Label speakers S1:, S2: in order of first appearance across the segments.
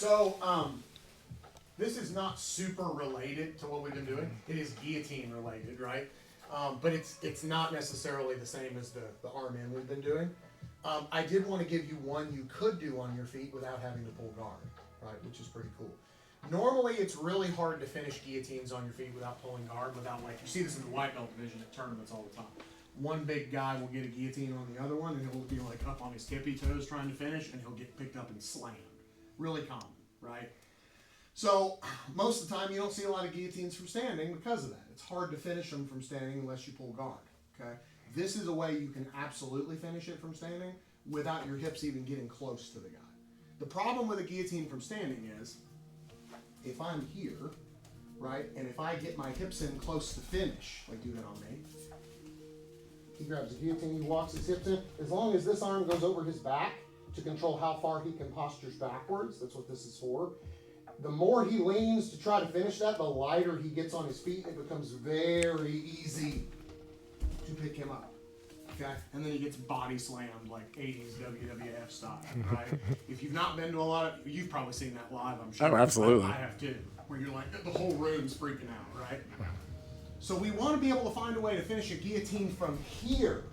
S1: So, this is not super related to what we've been doing. It is guillotine related, right? But it's not necessarily the same as the arm in we've been doing. I did want to give you one you could do on your feet without having to pull guard, right? Which is pretty cool. Normally, it's really hard to finish guillotines on your feet without pulling guard, without, like, you see this in the white belt division at tournaments all the time. One big guy will get a guillotine on the other one, and he'll be like up on his tippy toes trying to finish, and he'll get picked up and slammed. Really common, right? So most of the time, you don't see a lot of guillotines from standing because of that. It's hard to finish them from standing unless you pull guard. Okay, this is a way you can absolutely finish it from standing without your hips even getting close to the guy. The problem with a guillotine from standing is, if I'm here, right, and if I get my hips in close to finish, like do that on me, he grabs the guillotine, he walks his hips in. As long as this arm goes over his back to control how far he can posture backwards, that's what this is for. The more he leans to try to finish that, the lighter he gets on his feet. It becomes very easy to pick him up. Okay? And then he gets body slammed like 80s WWF style, right? If you've not been to a lot of, you've probably seen that live, I'm sure.
S2: Oh, absolutely.
S1: I have too. Where you're like, the whole room's freaking out, right? So we want to be able to find a way to finish a guillotine from here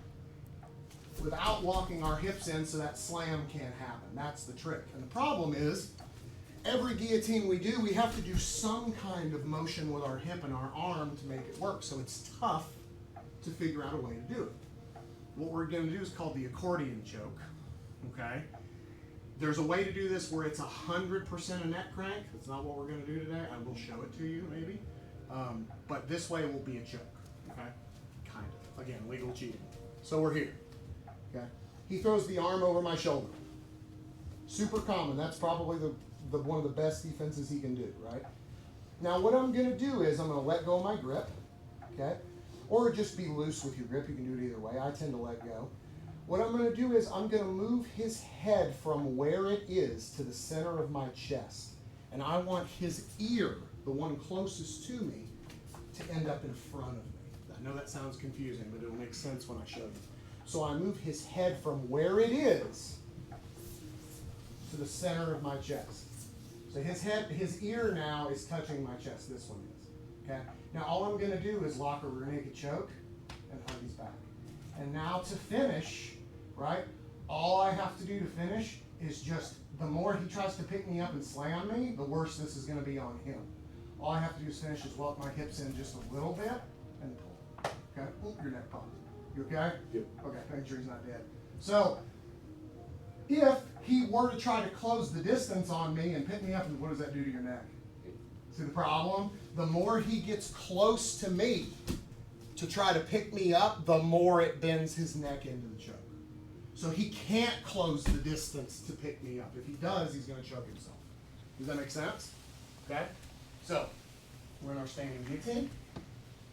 S1: without locking our hips in so that slam can't happen. That's the trick. And the problem is, every guillotine we do, we have to do some kind of motion with our hip and our arm to make it work. So it's tough to figure out a way to do it. What we're going to do is called the accordion choke. Okay? There's a way to do this where it's 100% a neck crank. That's not what we're going to do today. I will show it to you maybe. But this way will be a choke. Okay? Kind of. Again, legal cheating. So we're here. Okay? He throws the arm over my shoulder. Super common. That's probably the one of the best defenses he can do, right? Now what I'm going to do is I'm going to let go of my grip, okay? Or just be loose with your grip. You can do it either way. I tend to let go. What I'm going to do is I'm going to move his head from where it is to the center of my chest. And I want his ear, the one closest to me, to end up in front of me. I know that sounds confusing, but it'll make sense when I show you. So I move his head from where it is to the center of my chest. So his ear now is touching my chest. This one is. Okay? Now all I'm going to do is lock a rear naked choke and hug his back. And now to finish, right, all I have to do to finish is just, the more he tries to pick me up and slam me, the worse this is going to be on him. All I have to do is finish is lock my hips in just a little bit and pull. Okay? Oop, your neck popped. You okay?
S2: Yep.
S1: Okay, make sure he's not dead. So, if he were to try to close the distance on me and pick me up, what does that do to your neck? See the problem? The more he gets close to me to try to pick me up, the more it bends his neck into the choke. So he can't close the distance to pick me up. If he does, he's going to choke himself. Does that make sense? Okay? So, we're in our standing guillotine.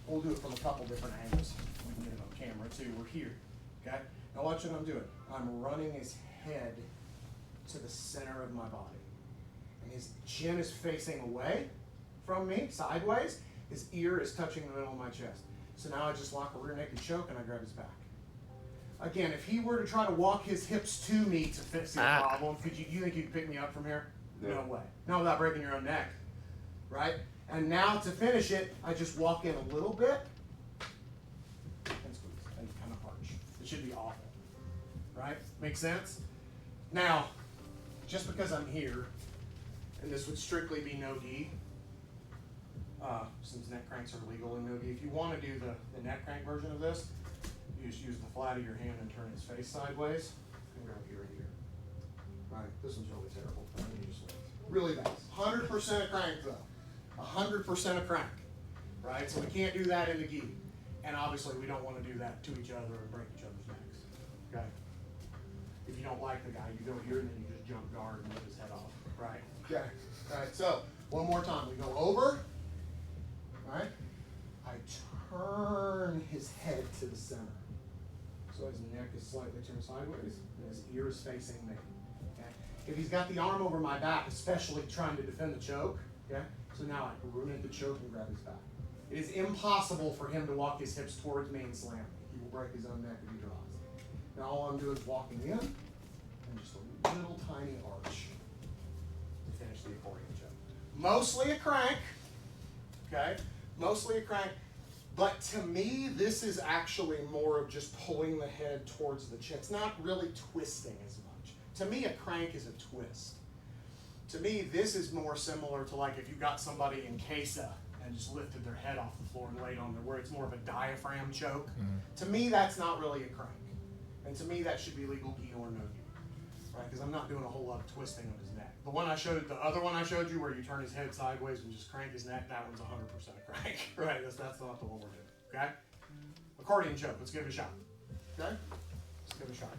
S1: We'll do it from a couple different angles. We can get it on camera too. We're here. Okay? Now watch what I'm doing. I'm running his head to the center of my body. And his chin is facing away from me, sideways. His ear is touching the middle of my chest. So now I just lock a rear naked choke and I grab his back. Again, if he were to try to walk his hips to me to fix the problem, could you think you could pick me up from here? No way. Not without breaking your own neck. Right? And now to finish it, I just walk in a little bit and squeeze and kind of arch. It should be awful. Right? Make sense? Now, just because I'm here, and this would strictly be no-gi, since neck cranks are legal in no-gi, if you want to do the neck crank version of this, you just use the flat of your hand and turn his face sideways, and grab here and here. Right? This one's really terrible. Really bad. 100% a crank though. 100% a crank. Right? So we can't do that in the gi. And obviously we don't want to do that to each other and break each other's necks. Okay? If you don't like the guy, you go here and then you just jump guard and rip his head off. Right? Okay. Alright, so one more time. We go over. Right? I turn his head to the center. So his neck is slightly turned sideways and his ear is facing me. Okay? If he's got the arm over my back, especially trying to defend the choke, okay? So now I can ruin the choke and grab his back. It is impossible for him to walk his hips towards me and slam me. He will break his own neck if he draws. Now all I'm doing is walking in and just a little tiny arch to finish the Mostly a crank, okay? Mostly a crank. But to me, this is actually more of just pulling the head towards the chin. It's not really twisting as much. To me, a crank is a twist. To me, this is more similar to like if you got somebody in Kesa and just lifted their head off the floor and laid on there, where it's more of a diaphragm choke. To me, that's not really a crank. And to me, that should be legal gi or no gi, right? Because I'm not doing a whole lot of twisting on his neck. The other one I showed you where you turn his head sideways and just crank his neck, that one's 100% a crank, right? That's not the one we're doing, okay? Accordion choke, let's give it a shot, okay? Let's give it a shot.